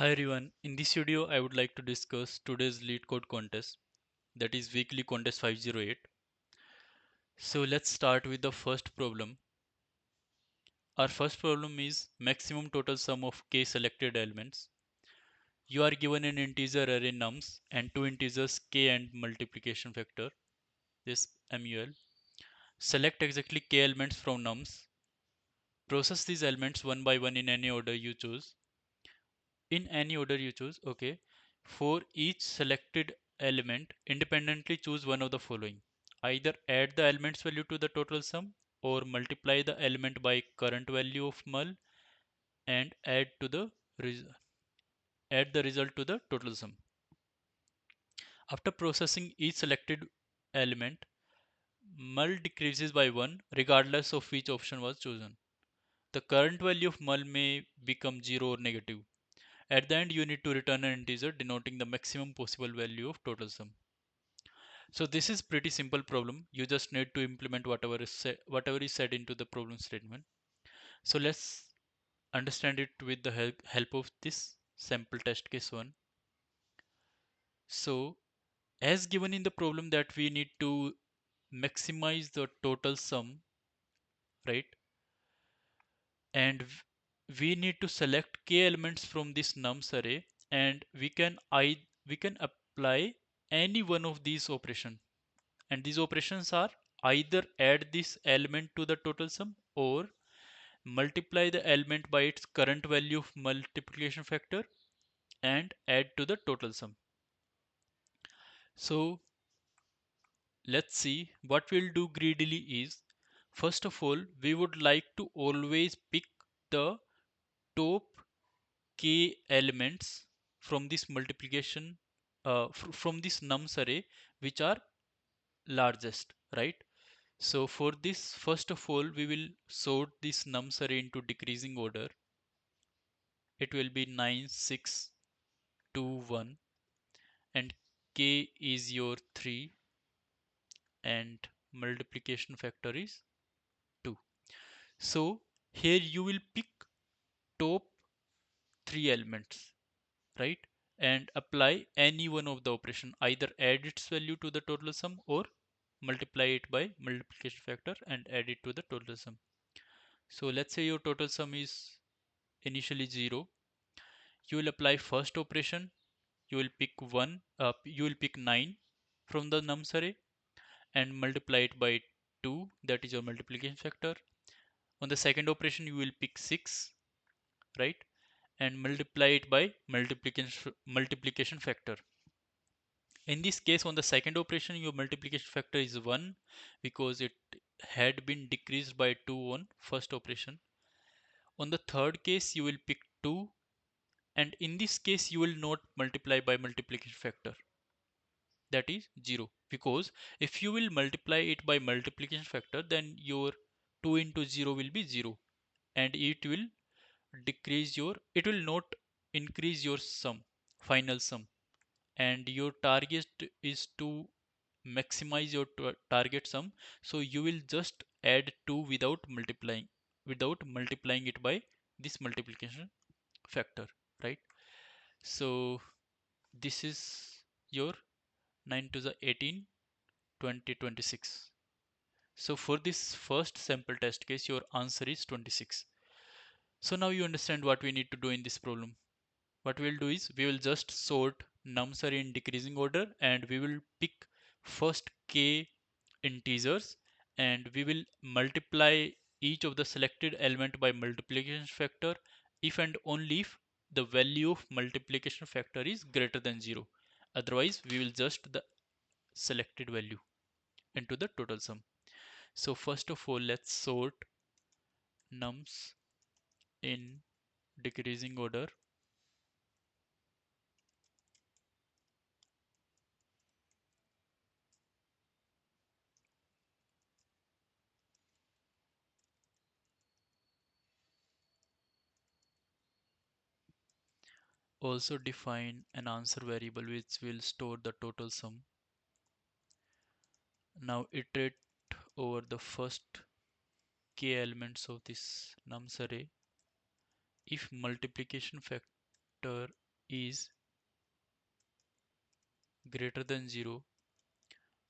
Hi everyone, in this video I would like to discuss today's lead code contest, that is weekly contest 508. So let's start with the first problem. Our first problem is maximum total sum of k selected elements. You are given an integer array nums and two integers k and multiplication factor, this mul. Select exactly k elements from nums. Process these elements one by one in any order you choose. Okay. For each selected element, independently choose one of the following. Either add the element's value to the total sum or multiply the element by current value of mul and res- add the result to the total sum. After processing each selected element, mul decreases by 1 regardless of which option was chosen. The current value of mul may become 0 or negative. At the end, you need to return an integer denoting the maximum possible value of total sum. So this is pretty simple problem. You just need to implement whatever is said into the problem statement. So let's understand it with the help of this sample test case 1. So as given in the problem that we need to maximize the total sum, right? And we need to select k elements from this nums array, and we can apply any one of these operations, and these operations are either add this element to the total sum or multiply the element by its current value of multiplication factor and add to the total sum. So let's see what we'll do greedily is, first of all we would like to always pick the top k elements from this multiplication from this nums array which are largest, right? So for this, first of all, we will sort this nums array into decreasing order. It will be 9, 6, 2, 1, and k is your 3 and multiplication factor is 2. So here you will pick top 3 elements, right? And apply any one of the operation, either add its value to the total sum or multiply it by multiplication factor and add it to the total sum. So let's say your total sum is initially 0. You will apply first operation. You will pick 9 from the nums array and multiply it by 2, that is your multiplication factor. On the second operation you will pick 6, right, and multiply it by multiplication factor. In this case, on the second operation your multiplication factor is 1 because it had been decreased by 2 on first operation. On the third case you will pick 2, and in this case you will not multiply by multiplication factor, that is 0, because if you will multiply it by multiplication factor then your 2 into 0 will be 0, and it will not increase your sum, final sum, and your target is to maximize your target sum. So you will just add 2 without multiplying it by this multiplication factor, right? So this is your 9 to the 18 20 26. So for this first sample test case your answer is 26. So now you understand what we need to do in this problem. What we'll do is we will just sort nums array in decreasing order, and we will pick first k integers, and we will multiply each of the selected element by multiplication factor if and only if the value of multiplication factor is greater than 0. Otherwise we will just the selected value into the total sum. So first of all let's sort nums in decreasing order. Also define an answer variable which will store the total sum. Now iterate over the first k elements of this nums array. If multiplication factor is greater than 0,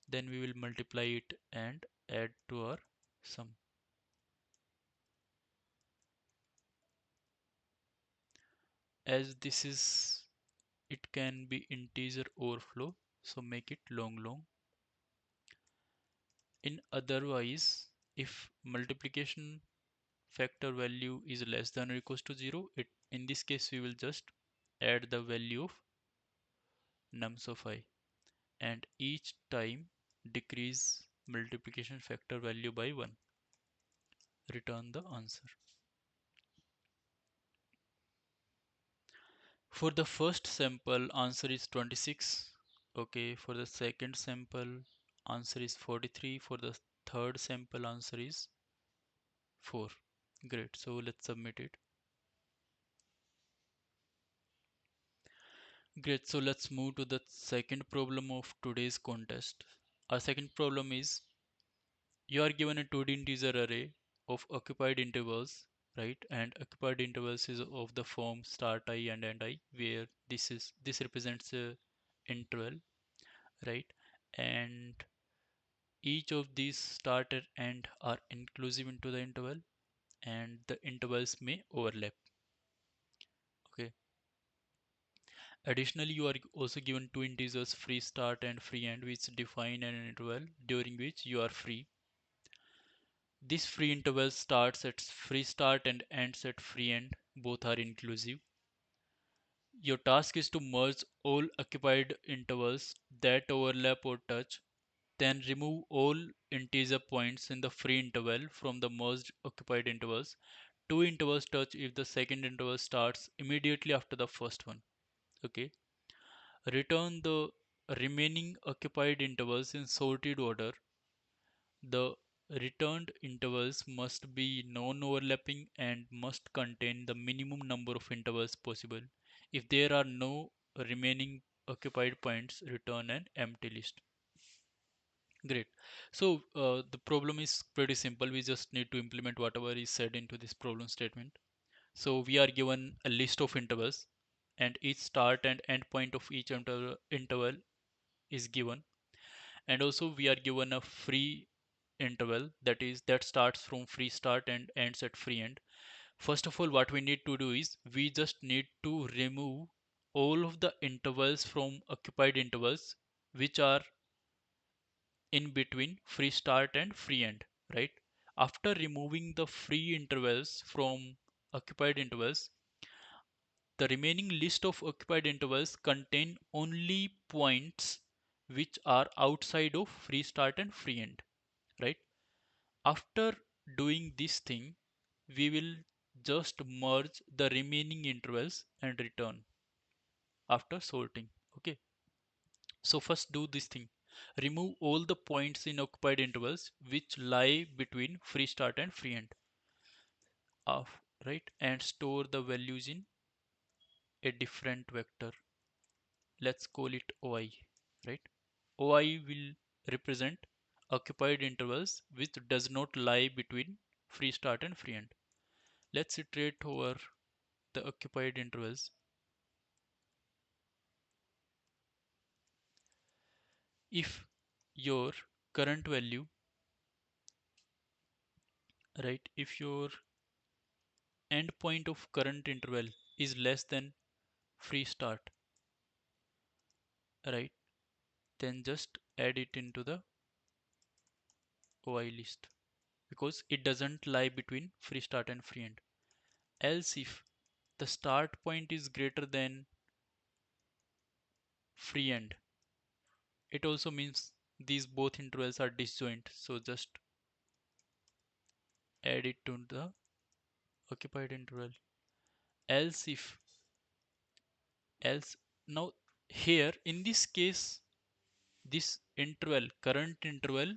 then we will multiply it and add to our sum. As this is, it can be integer overflow, so make it long. In otherwise, if multiplication factor value is less than or equals to 0, it in this case we will just add the value of nums of I, and each time decrease multiplication factor value by 1. Return the answer. For the first sample, answer is 26. Okay, for the second sample, answer is 43. For the third sample, answer is 4. Great, so let's submit it. Great, so let's move to the second problem of today's contest. Our second problem is, you are given a 2D integer array of occupied intervals, right? And occupied intervals is of the form start I and end I, where this represents a interval, right? And each of these start and end are inclusive into the interval, and the intervals may overlap. Okay. Additionally, you are also given two integers free start and free end, which define an interval during which you are free. This free interval starts at free start and ends at free end. Both are inclusive. Your task is to merge all occupied intervals that overlap or touch. Then remove all integer points in the free interval from the merged occupied intervals. Two intervals touch if the second interval starts immediately after the first one. Okay. Return the remaining occupied intervals in sorted order. The returned intervals must be non-overlapping and must contain the minimum number of intervals possible. If there are no remaining occupied points, return an empty list. Great. So the problem is pretty simple. We just need to implement whatever is said into this problem statement. So we are given a list of intervals, and each start and end point of each interval is given. And also we are given a free interval, that starts from free start and ends at free end. First of all, what we need to do is we just need to remove all of the intervals from occupied intervals which are in between free start and free end, right? After removing the free intervals from occupied intervals, the remaining list of occupied intervals contain only points which are outside of free start and free end, right? After doing this thing, we will just merge the remaining intervals and return after sorting. Okay, so first do this thing. Remove all the points in occupied intervals which lie between free start and free end of, right? And store the values in a different vector. Let's call it OI, right? OI will represent occupied intervals which does not lie between free start and free end. Let's iterate over the occupied intervals. If your current value, right, if your endpoint of current interval is less than free start, right, then just add it into the OI list because it doesn't lie between free start and free end. Else, if the start point is greater than free end, it also means these both intervals are disjoint, so just add it to the occupied interval. Else if else Now here in this case, this interval, current interval,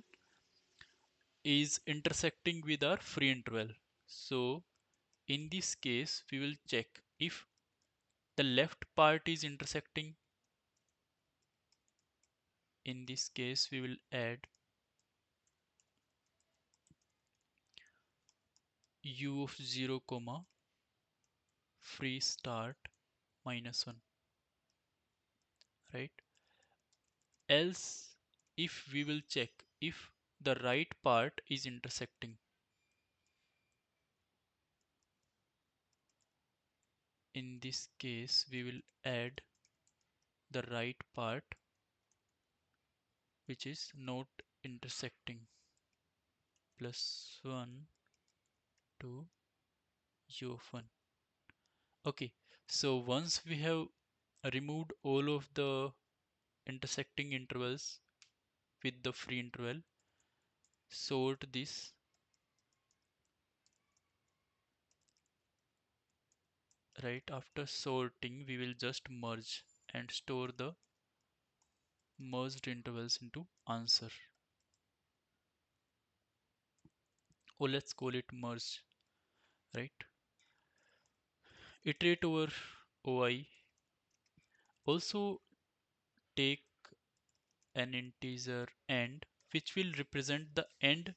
is intersecting with our free interval. So in this case we will check if the left part is intersecting. In this case we will add u of 0 comma free start minus 1. right? Else, if we will check if the right part is intersecting, in this case we will add the right part which is not intersecting plus 1 to u of 1. Okay, so once we have removed all of the intersecting intervals with the free interval, sort this, right? After sorting, we will just merge and store the merged intervals into answer. Or let's call it merge, right? Iterate over OI. Also take an integer end which will represent the end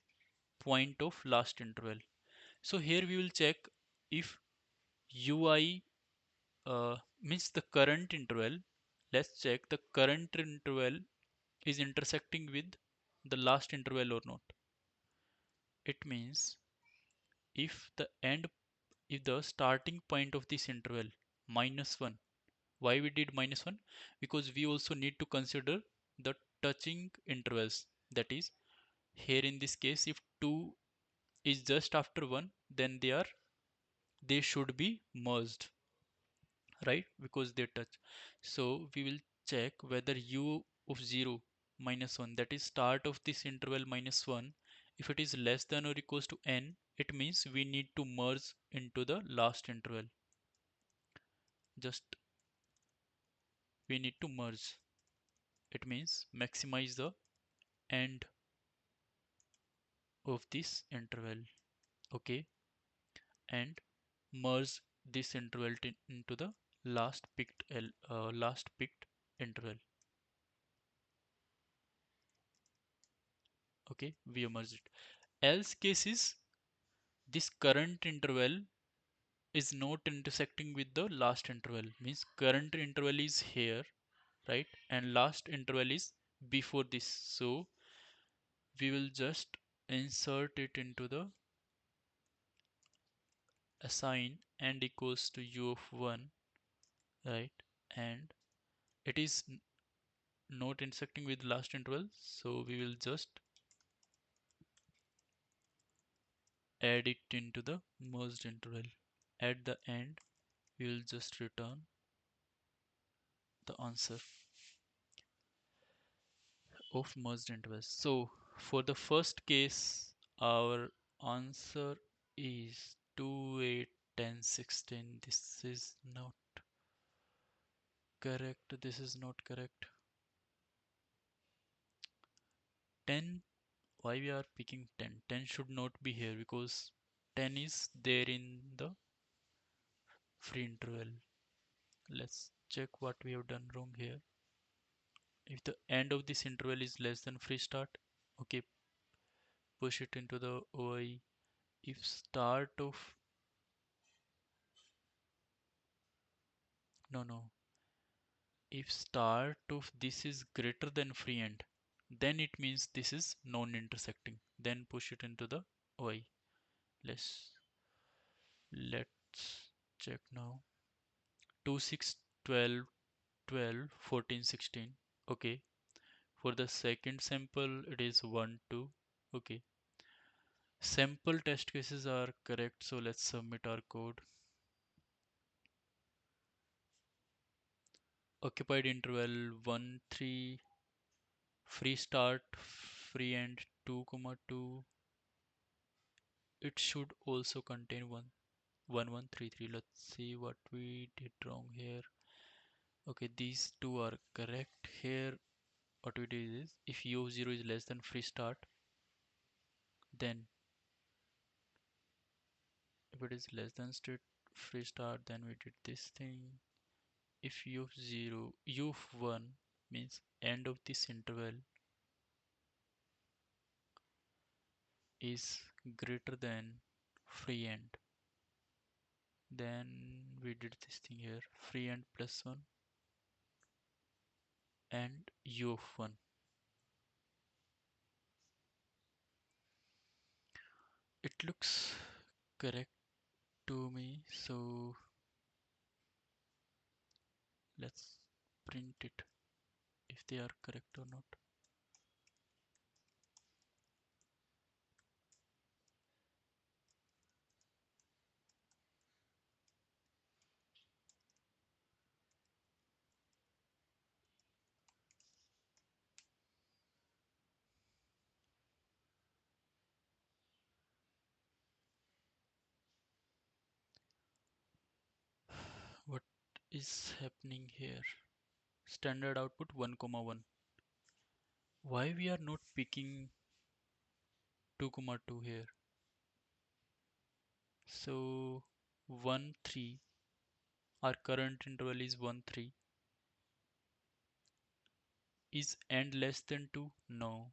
point of last interval. So here we will check if UI means the current interval. Let's check the current interval is intersecting with the last interval or not. It means if the end, if the starting point of this interval minus 1, why we did minus 1? Because we also need to consider the touching intervals. That is, here in this case, if 2 is just after 1, then they should be merged, right? Because they touch. So we will check whether u of 0 minus 1, that is start of this interval minus 1, if it is less than or equals to n, it means we need to merge into the last interval. Just we need to merge. It means maximize the end of this interval. Okay, and merge this interval into the last picked interval. Okay, we have merged it. Else case is this current interval is not intersecting with the last interval, means current interval is here, right, and last interval is before this. So we will just insert it into the assign and equals to u of 1, right, and it is not intersecting with last interval, so we will just add it into the merged interval. At the end we will just return the answer of merged intervals. So for the first case, our answer is 2, 8, 10, 16. This is not correct. This is not correct. 10, why we are picking 10? 10 should not be here because 10 is there in the free interval. Let's check what we have done wrong here. If the end of this interval is less than free start, okay, push it into the OI. If start of, no, if start of this is greater than free end, then it means this is non-intersecting. Then push it into the OI. Let's check now. 2, 6, 12, 12, 14, 16. Okay. For the second sample, it is 1, 2. Okay. Sample test cases are correct, so let's submit our code. Occupied interval 1, 3, free start, free end 2, 2. It should also contain 1133. Let's see what we did wrong here. Okay, these two are correct. Here, what we did is if u of 0 is less than free start, then if it is less than state free start, then we did this thing. If u of 0, u of 1 means end of this interval is greater than free end, then we did this thing here, free end plus 1. and u of 1. It looks correct to me, so let's print it if they are correct or not. What is happening here? Standard output 1 comma 1. Why we are not picking 2 comma 2 here? So 1 3, our current interval is 1 3. Is end less than 2? No.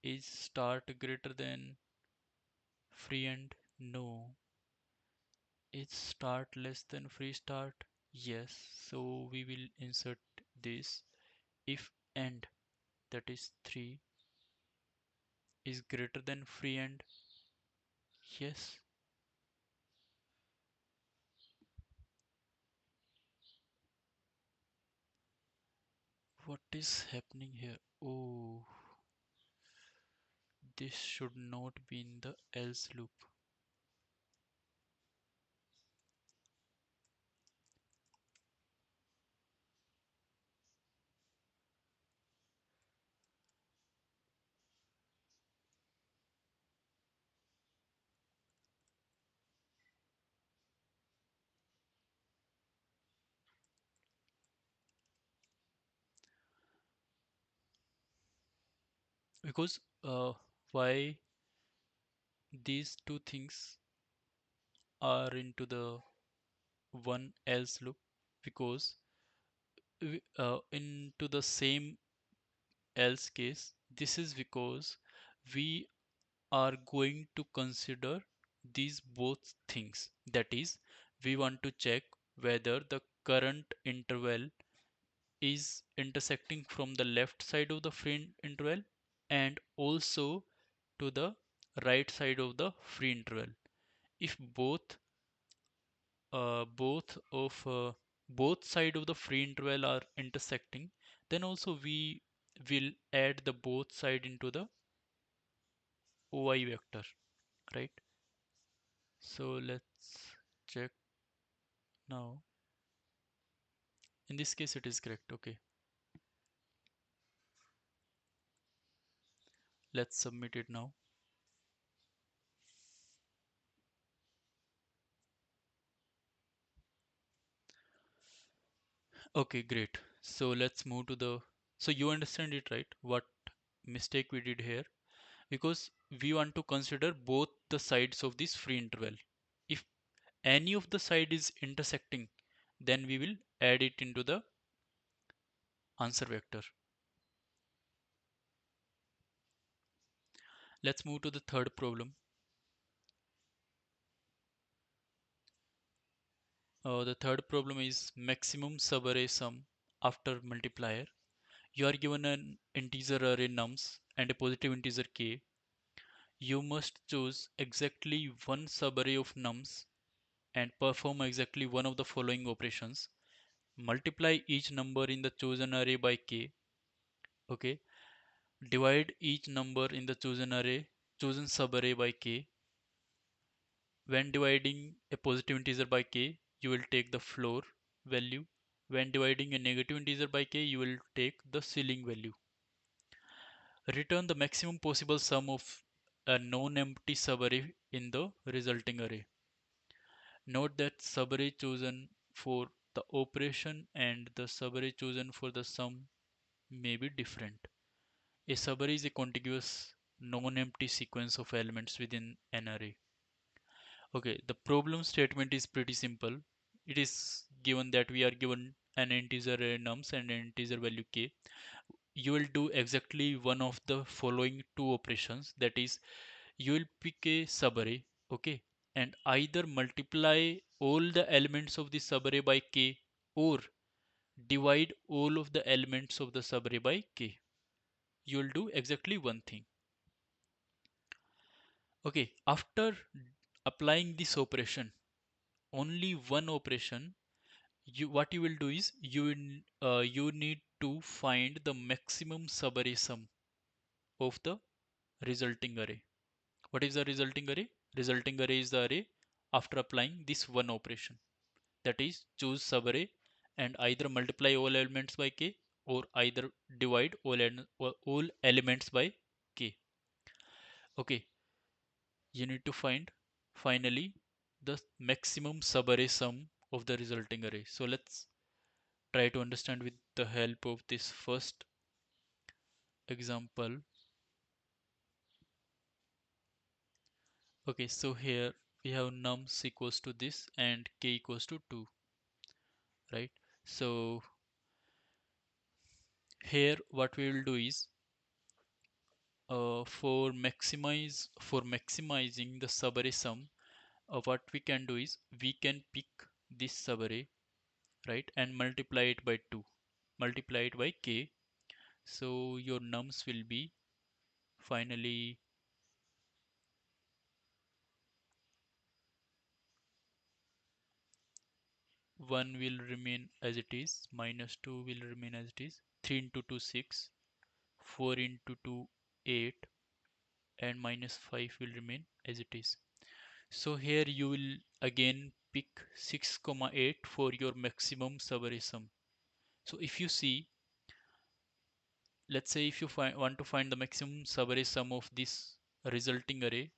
Is start greater than free end? No. Is start less than free start? Yes. So we will insert this. If end, that is 3, is greater than free end? Yes. What is happening here? Oh, this should not be in the else loop. Because why these two things are into the one else loop? Because into the same else case, this is because we are going to consider these both things. That is, we want to check whether the current interval is intersecting from the left side of the free interval and also to the right side of the free interval. If both of both side of the free interval are intersecting, then also we will add the both side into the OI vector, right? So let's check now. In this case, it is correct. Okay, let's submit it now. Okay, great. So let's move to the. So you understand it, right? What mistake we did here? Because we want to consider both the sides of this free interval. If any of the side is intersecting, then we will add it into the answer vector. Let's move to the third problem. The third problem is maximum subarray sum after multiplier. You are given an integer array nums and a positive integer k. You must choose exactly one subarray of nums and perform exactly one of the following operations. Multiply each number in the chosen array by k. Okay. Divide each number in the chosen subarray by k. When dividing a positive integer by k, you will take the floor value. When dividing a negative integer by k, you will take the ceiling value. Return the maximum possible sum of a non-empty subarray in the resulting array. Note that subarray chosen for the operation and the subarray chosen for the sum may be different. A subarray is a contiguous non-empty sequence of elements within an array. Okay, the problem statement is pretty simple. It is given that we are given an integer array nums and an integer value k. You will do exactly one of the following two operations. That is, you will pick a subarray, okay, and either multiply all the elements of the subarray by k or divide all of the elements of the subarray by k. You will do exactly one thing. Okay, after applying this operation, only one operation, what you will do is you need to find the maximum subarray sum of the resulting array. What is the resulting array? Resulting array is the array after applying this one operation. That is, choose subarray and either multiply all elements by k or either divide all elements by k. Okay, you need to find finally the maximum subarray sum of the resulting array. So let's try to understand with the help of this first example. Okay, so here we have nums equals to this and k equals to 2, right? So here what we will do is for maximizing the subarray sum, what we can do is we can pick this subarray, right, and multiply it by 2, multiply it by k. So your nums will be finally 1 will remain as it is, minus 2 will remain as it is, 3 into 2 6, 4 into 2 8, and minus 5 will remain as it is. So here you will again pick 6, 8 for your maximum subarray sum. So if you see, let's say if you want to find the maximum subarray sum of this resulting array,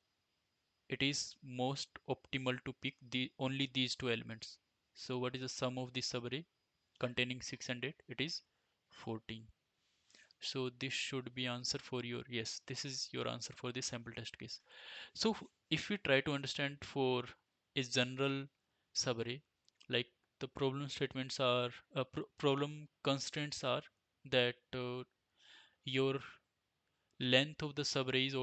it is most optimal to pick only these two elements. So what is the sum of this subarray containing 6 and 8? It is 14. So this should be answer for your, yes, this is your answer for this sample test case. So if we try to understand for a general subarray, like the problem statements are, problem constraints are that your length of the subarray is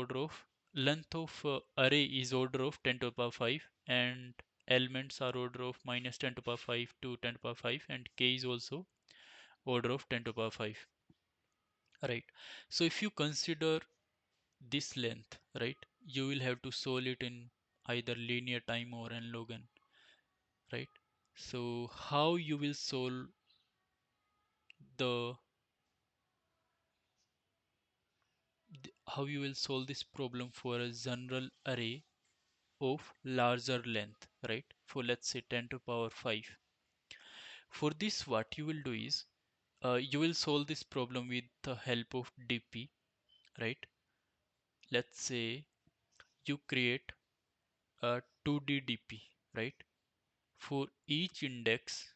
length of array is order of 10 to the power 5, and elements are order of minus 10 to the power 5 to 10 to the power 5, and k is also order of 10 to the power 5, right? So if you consider this length, right, you will have to solve it in either linear time or n log n, right? So how you will solve the how you will solve this problem for a general array of larger length, right? For let's say 10 to power 5. For this, what you will do is you will solve this problem with the help of DP, right? Let's say you create a 2D DP, right? For each index,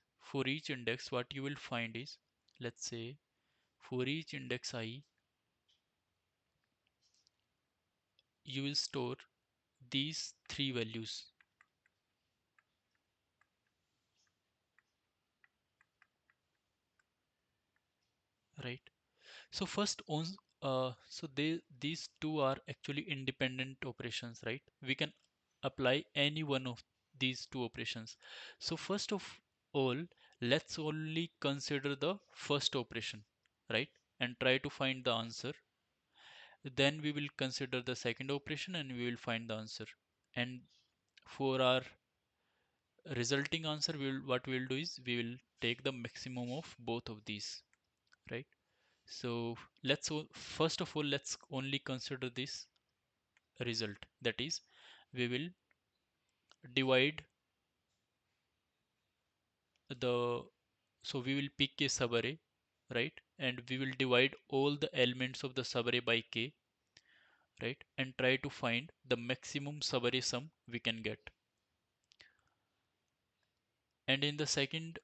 what you will find is, let's say for each index I, you will store these three values, right? So first on so these two are actually independent operations, right? We can apply any one of these two operations. So first of all, let's only consider the first operation, right? And try to find the answer. Then we will consider the second operation and we will find the answer. And for our resulting answer, what we will do is we will take the maximum of both of these, right? So first of all, let's only consider this result. That is, we will divide the, so we will pick a subarray, right? And we will divide all the elements of the subarray by k, right? And try to find the maximum subarray sum we can get. And in the second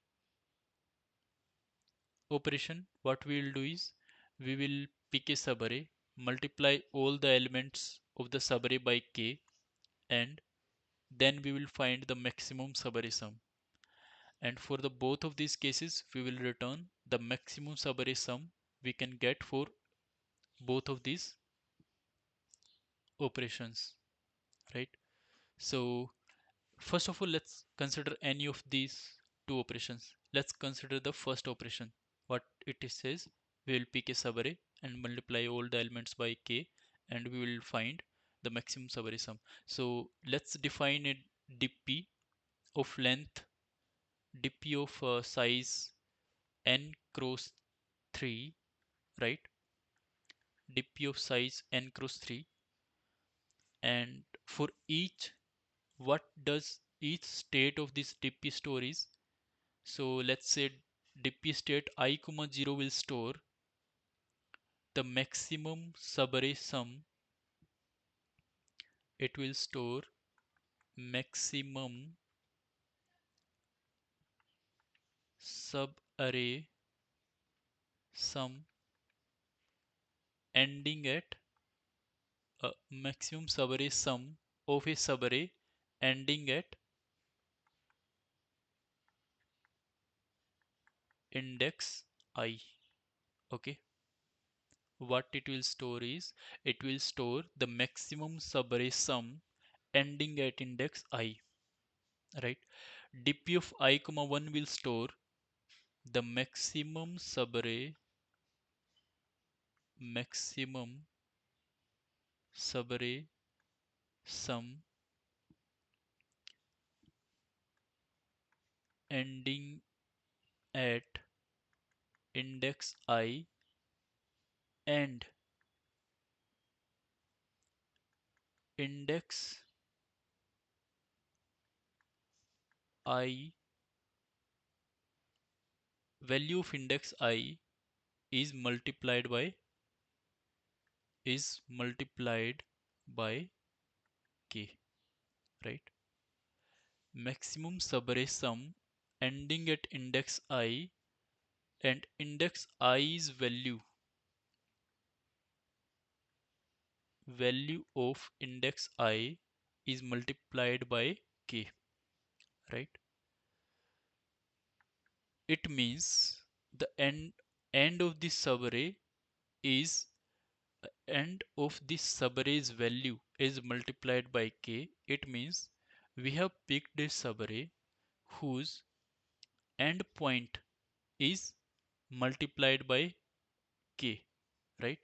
operation, what we will do is we will pick a subarray, multiply all the elements of the subarray by k, and then we will find the maximum subarray sum. And for the both of these cases, we will return the maximum subarray sum we can get for both of these operations, right? So first of all, let's consider any of these two operations. Let's consider the first operation. What it says, we will pick a subarray and multiply all the elements by k, and we will find the maximum subarray sum. So let's define a dp of length, dp of size n cross 3, right? dp of size n cross 3, and for each, what does each state of this dp store is. So let's say dp state I comma 0 will store the maximum subarray sum. It will store maximum subarray sum ending at maximum subarray sum of a subarray ending at index I. Okay, what it will store is, it will store the maximum subarray sum ending at index I, right? dp of I comma 1 will store the maximum subarray sum ending at index I, and index I, value of index I is multiplied by k, right? Maximum subarray sum ending at index I, and index I's value of index I is multiplied by k, right? It means the end of this subarray is end of this subarray's value is multiplied by k. It means we have picked a subarray whose end point is multiplied by k, right?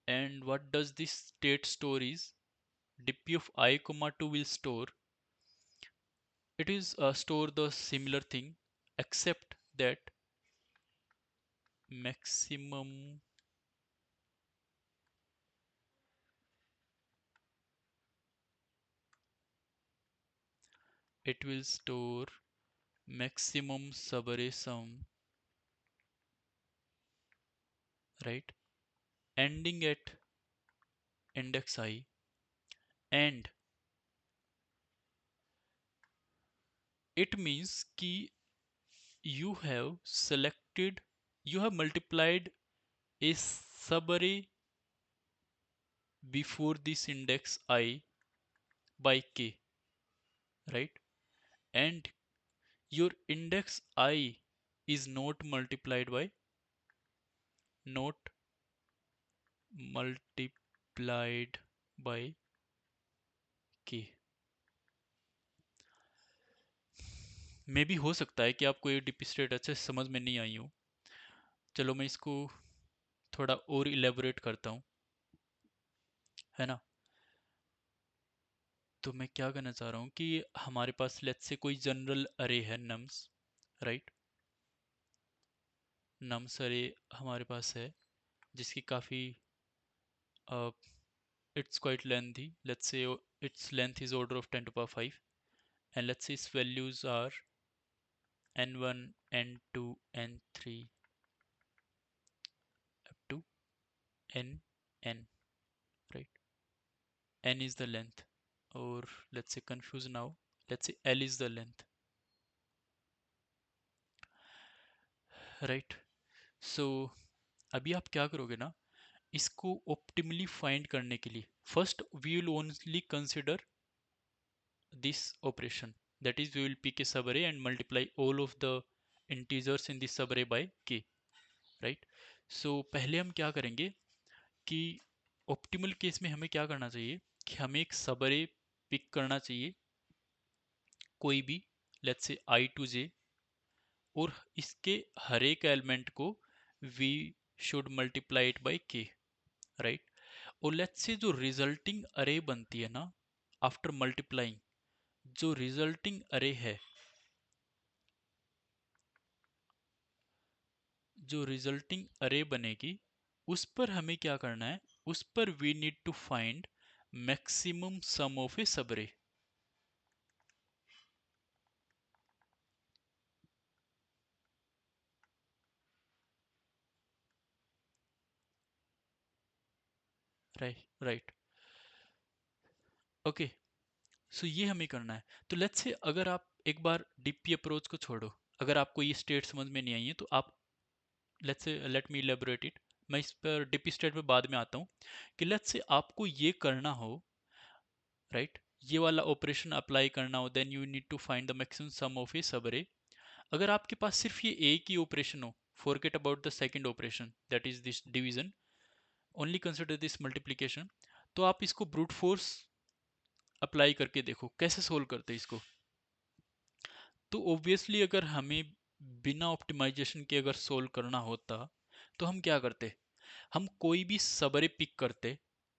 And what does this state store is, dp of I comma 2 will store, it is store the similar thing, except that maximum it will store maximum subarray sum, right, ending at index I, and it means कि you have selected, you have multiplied a subarray before this index I by k, right? And your index I is not multiplied by k. मे भी हो सकता है कि आपको ये DP state अच्छे से समझ में नहीं आई हो। चलो मैं इसको थोड़ा और इलेबोरेट करता हूँ, है ना? तो मैं क्या करना चाह रहा हूँ कि हमारे पास लेट्स से कोई जनरल अरे है नम्स, राइट? नम्स अरे हमारे पास है जिसकी काफ़ी it's quite lengthy. Let's say its length is order of 10 to the power 5, and let's say its values are n1, n2, n3 up to n, right? N is the length, or let's say confuse now. Let's say L is the length, right? So अभी आप क्या करोगे ना, इसको optimally find करने के लिए first we will only consider this operation, that is we will pick a subarray and multiply all of the integers in this subarray by k, right? So पहले हम क्या करेंगे कि ऑप्टिमल केस में हमें क्या करना चाहिए कि हमें एक सबरे पिक करना चाहिए, कोई भी लेट्स से आई टू जे, और इसके हर एक एलिमेंट को we should multiply it by K, right. और लेट्स से जो रिजल्टिंग अरे बनती है ना आफ्टर मल्टीप्लाइंग, जो रिजल्टिंग अरे है, जो रिजल्टिंग अरे बनेगी, उस पर हमें क्या करना है, उस पर we need to find maximum sum of a subarray, right right. Okay, सो ये हमें करना है। तो लेट्स से अगर आप एक बार डीपी अप्रोच को छोड़ो, अगर आपको ये स्टेट समझ में नहीं आई है तो आप, let's say let me elaborate it, मैं इस पर डीपी स्टेट पे बाद में आता हूँ, कि लेट्स से आपको ये करना हो, राइट, ये वाला ऑपरेशन अप्लाई करना हो, then you need to find the maximum sum of a subarray. अगर आपके पास सिर्फ ये एक ही ऑपरेशन हो, forget about the second operation that is this division, only consider this multiplication, तो आप इसको ब्रूट फोर्स अप्लाई करके देखो कैसे सोल्व करते हैं इसको। तो ऑब्वियसली अगर हमें बिना ऑप्टिमाइजेशन के अगर सोल्व करना होता तो हम क्या करते, हम कोई भी सबरे पिक करते,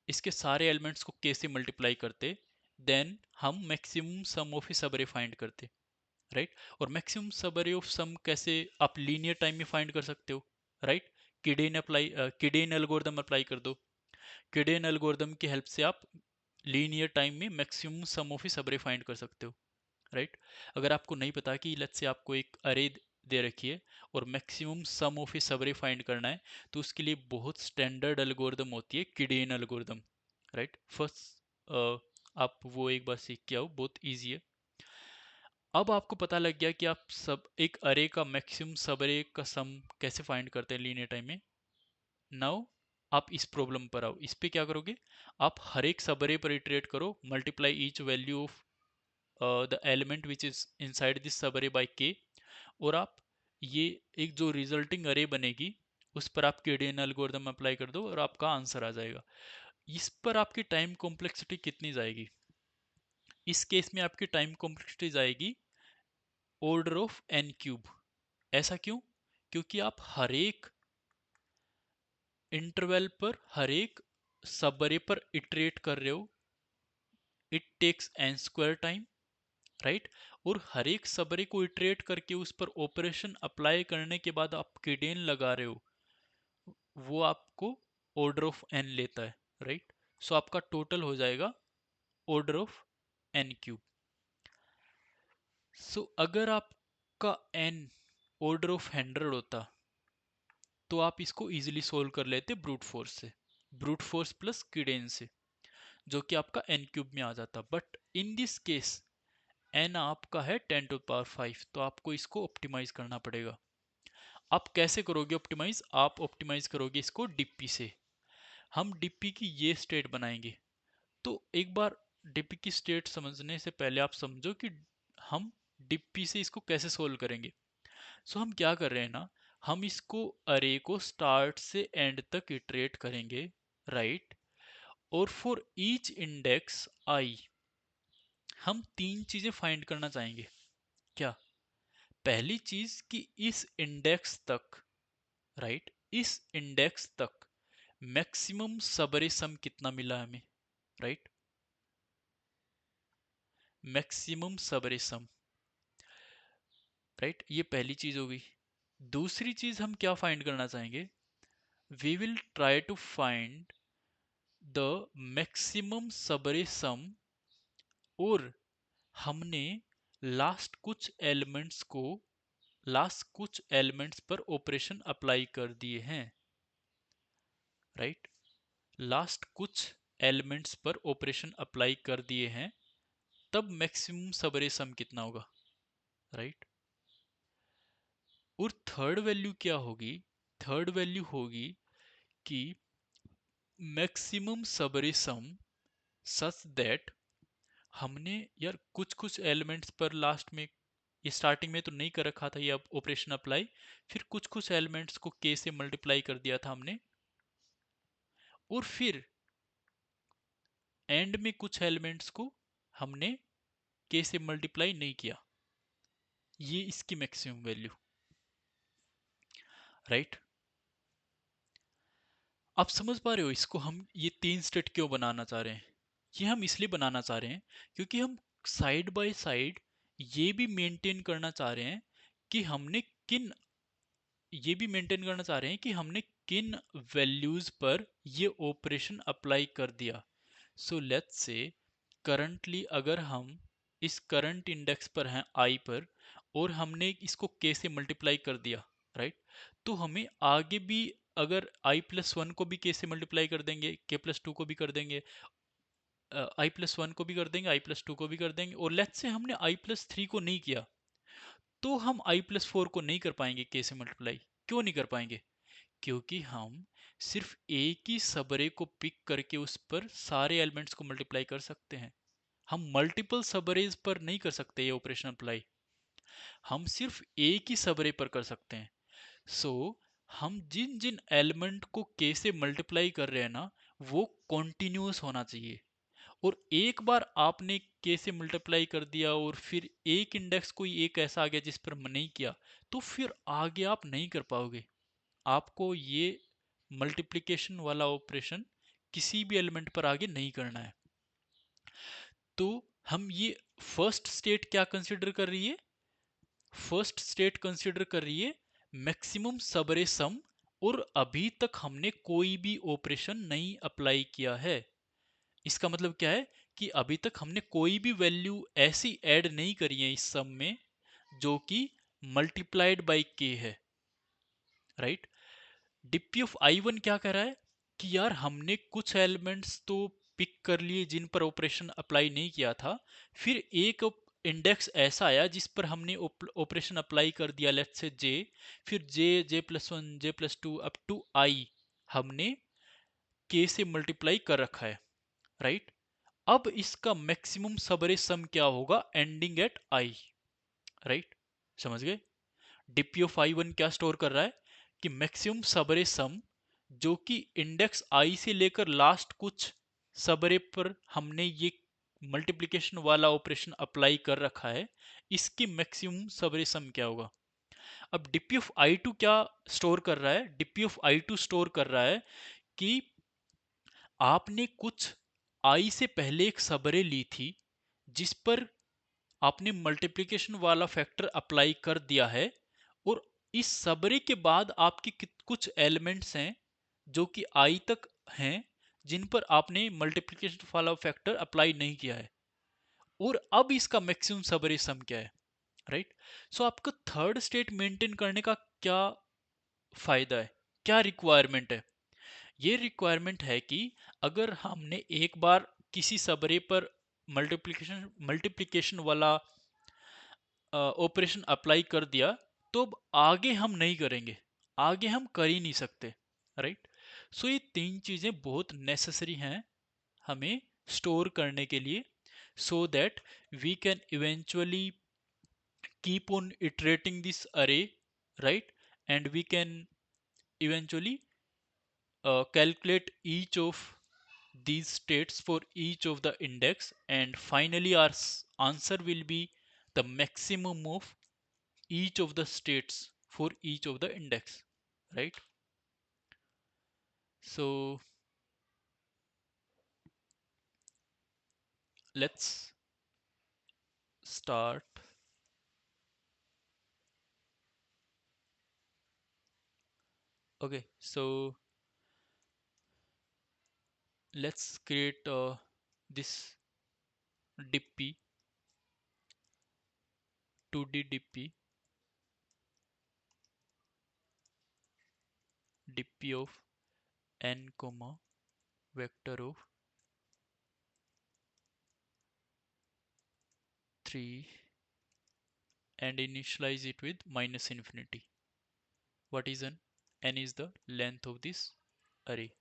इसके सारे एलिमेंट्स को के से मल्टीप्लाई करते, देन हम मैक्सिमम सम ऑफ सबरे फाइंड करते, राइट। और मैक्सिमम सबरे ऑफ सम कैसे आप लीनियर टाइम में फाइंड कर सकते हो, राइट। किडेन एल्गोरिदम अप्लाई कर दो, किडेन एल्गोरिदम की हेल्प से आप लीनियर टाइम में मैक्सिमम सम ऑफ सबरे फाइंड कर सकते हो, राइट। अगर आपको नहीं पता कि लेट्स से आपको एक अरे दे रखी है और मैक्सिमम सम ऑफ ए सबरे फाइंड करना है, तो उसके लिए बहुत स्टैंडर्ड एल्गोरिदम होती है किडेन एल्गोरिदम, राइट। फर्स्ट आप वो एक बार सीख के आओ, बहुत ईजी है। अब आपको पता लग गया कि आप सब एक अरे का मैक्सिमम सबरे का सम कैसे फाइंड करते हैं लीनियर टाइम में। नाउ आप इस प्रॉब्लम पर आओ, इस पे क्या करोगे, आप हर एक सबरे पर इटरेट करो, multiply each value of the element which is inside this सब अरे बाय के, और आप ये एक जो रिजल्टिंग अरे बनेगी उस पर आप केडियन एल्गोरिथम अप्लाई कर दो और आपका आंसर आ जाएगा। इस पर आपकी टाइम कॉम्प्लेक्सिटी कितनी जाएगी, इस केस में आपकी टाइम कॉम्प्लेक्सिटी जाएगी ऑर्डर ऑफ एन क्यूब। ऐसा क्यों, क्योंकि आप हर एक इंटरवल पर हर एक सब अरे पर इटरेट कर रहे हो, it takes N square time, right. और हर एक सबरे को इटरेट करके उस पर ऑपरेशन अप्लाई करने के बाद आप किडेन लगा रहे हो, वो आपको ऑर्डर ऑफ एन लेता है, राइट। सो आपका टोटल हो जाएगा ऑर्डर ऑफ एन क्यूब। सो अगर आपका एन ऑर्डर ऑफ 100 होता तो आप इसको इजीली सोल्व कर लेते ब्रूट फोर्स से, ब्रूट फोर्स प्लस किडेन से, जो कि आपका एन क्यूब में आ जाता। But in this case N आपका है 10⁵, तो आपको इसको ऑप्टिमाइज करना पड़ेगा। आप कैसे करोगे ऑप्टिमाइज, आप ऑप्टिमाइज करोगे इसको डिप्पी से। हम डिप्पी की ये स्टेट बनाएंगे। तो एक बार डिप्पी की स्टेट समझने से पहले आप समझो कि हम डिप्पी से इसको कैसे सोल्व करेंगे। सो हम क्या कर रहे हैं ना, हम इसको अरे को स्टार्ट से एंड तक इटरेट करेंगे, राइट। और फॉर ईच इंडेक्स आई हम तीन चीजें फाइंड करना चाहेंगे। क्या, पहली चीज कि इस इंडेक्स तक, राइट, इस इंडेक्स तक मैक्सिमम सबरे सम कितना मिला हमें, राइट, मैक्सिमम सबरे सम, राइट, ये पहली चीज हो गई। दूसरी चीज हम क्या फाइंड करना चाहेंगे, we will try to find the maximum subarray sum, और हमने लास्ट कुछ एलिमेंट्स को, लास्ट कुछ एलिमेंट्स पर ऑपरेशन अप्लाई कर दिए हैं, राइट। लास्ट कुछ एलिमेंट्स पर ऑपरेशन अप्लाई कर दिए हैं, तब मैक्सिमम सबरे सम कितना होगा, राइट। और थर्ड वैल्यू क्या होगी, थर्ड वैल्यू होगी कि maximum subarray some such that, हमने यार कुछ कुछ एलिमेंट्स पर लास्ट में, ये स्टार्टिंग में तो नहीं कर रखा था ये अब ऑपरेशन अप्लाई, फिर कुछ कुछ एलिमेंट्स को के से मल्टीप्लाई कर दिया था हमने, और फिर एंड में कुछ एलिमेंट्स को हमने के से मल्टीप्लाई नहीं किया, ये इसकी मैक्सिमम वैल्यू, राइट। आप समझ पा रहे हो इसको, हम ये 3 स्टेट क्यों बनाना चाह रहे हैं? ये हम इसलिए बनाना चाह रहे हैं क्योंकि हम साइड बाय साइड ये भी मेंटेन करना चाह रहे हैं कि हमने किन ये भी मेंटेन करना चाह रहे हैं कि हमने किन वैल्यूज पर ये ऑपरेशन अप्लाई कर दिया। सो लेट्स से करंटली अगर हम इस करंट इंडेक्स पर हैं आई पर, और हमने इसको के से मल्टीप्लाई कर दिया, राइट, तो हमें आगे भी अगर आई प्लस वन को भी के से मल्टीप्लाई कर देंगे, के प्लस टू को भी कर देंगे, आई प्लस वन को भी कर देंगे, आई प्लस टू को भी कर देंगे, और लेट्स से हमने आई प्लस थ्री को नहीं किया, तो हम आई प्लस फोर को नहीं कर पाएंगे के से मल्टीप्लाई। क्यों नहीं कर पाएंगे? क्योंकि हम सिर्फ एक ही सबरे को पिक करके उस पर सारे एलिमेंट्स को मल्टीप्लाई कर सकते हैं। हम मल्टीपल सबरेज पर नहीं कर सकते ये ऑपरेशन अप्लाई, हम सिर्फ एक ही सबरे पर कर सकते हैं। सो हम जिन जिन एलिमेंट को के से मल्टीप्लाई कर रहे हैं ना, वो कॉन्टिन्यूस होना चाहिए। और एक बार आपने के से मल्टीप्लाई कर दिया और फिर एक इंडेक्स कोई एक ऐसा आ गया जिस पर नहीं किया, तो फिर आगे आप नहीं कर पाओगे। आपको ये मल्टीप्लिकेशन वाला ऑपरेशन किसी भी एलिमेंट पर आगे नहीं करना है। तो हम ये फर्स्ट स्टेट क्या कंसिडर कर रही है? फर्स्ट स्टेट कंसिडर कर रही है मैक्सिमम सबरे सम, और अभी तक हमने कोई भी ऑपरेशन नहीं अप्लाई किया है। इसका मतलब क्या है कि अभी तक हमने कोई भी वैल्यू ऐसी ऐड नहीं करी है इस सम में जो कि मल्टीप्लाइड बाई के है, right. DP of I one क्या कह रहा है कि यार हमने कुछ एलिमेंट्स तो पिक कर लिए जिन पर ऑपरेशन अप्लाई नहीं किया था, फिर एक इंडेक्स ऐसा आया जिस पर हमने ऑपरेशन अप्लाई कर दिया, लेट्स से जे, फिर j, j plus one, j plus two up to i हमने के से मल्टीप्लाई कर रखा है, राइट। अब इसका मैक्सिमम सबरे सम क्या होगा एंडिंग एट आई, राइट। समझ गए? डिप्पी ऑफ आई वन क्या स्टोर कर रहा है कि मैक्सिमम सबरे सम जो कि इंडेक्स आई से लेकर लास्ट कुछ सबरे पर हमने ये मल्टीप्लिकेशन वाला ऑपरेशन अप्लाई कर रखा है, इसकी मैक्सिमम सबरे सम क्या होगा। अब डिप्पी ऑफ आई टू क्या स्टोर कर रहा है? DP of I two store कर रहा है कि आपने कुछ आई से पहले एक सबरे ली थी जिस पर आपने मल्टीप्लिकेशन वाला फैक्टर अप्लाई कर दिया है, और इस सबरे के बाद आपके कुछ एलिमेंट्स हैं जो कि आई तक हैं जिन पर आपने मल्टीप्लिकेशन वाला फैक्टर अप्लाई नहीं किया है, और अब इसका मैक्सिमम सबरे सम क्या है, राइट। सो आपको थर्ड स्टेट मेंटेन करने का क्या फायदा है, क्या रिक्वायरमेंट है? ये रिक्वायरमेंट है कि अगर हमने एक बार किसी सबरे पर मल्टीप्लिकेशन मल्टीप्लिकेशन वाला ऑपरेशन अप्लाई कर दिया, तो अब आगे हम नहीं करेंगे, आगे हम कर ही नहीं सकते, राइट। सो ये तीन चीजें बहुत नेसेसरी हैं हमें स्टोर करने के लिए, so that we can eventually keep on iterating this array, right, and we can eventually calculate each of these states for each of the index, and finally our answer will be the maximum of each of the states for each of the index, right. So let's start. Okay, so let's create this dippy 2D dippy dippy of n comma vector of 3 and initialize it with minus infinity. What is n? N is the length of this array.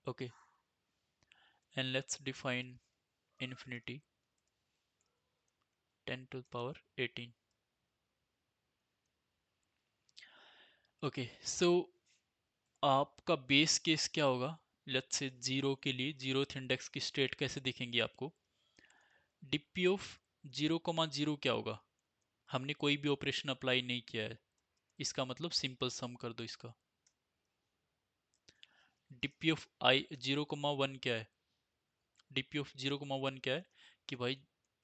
Okay, and let's define infinity 10 to the power 18. Okay, so आपका base case क्या होगा? Let's say zero के लिए zeroth index की state कैसे दिखेंगी आपको? DP of 0,0 क्या होगा? हमने कोई भी ऑपरेशन अप्लाई नहीं किया है, इसका मतलब सिंपल सम कर दो इसका। डीपी ऑफ आई 0,1 क्या है? डीपी ऑफ 0,1 क्या है कि भाई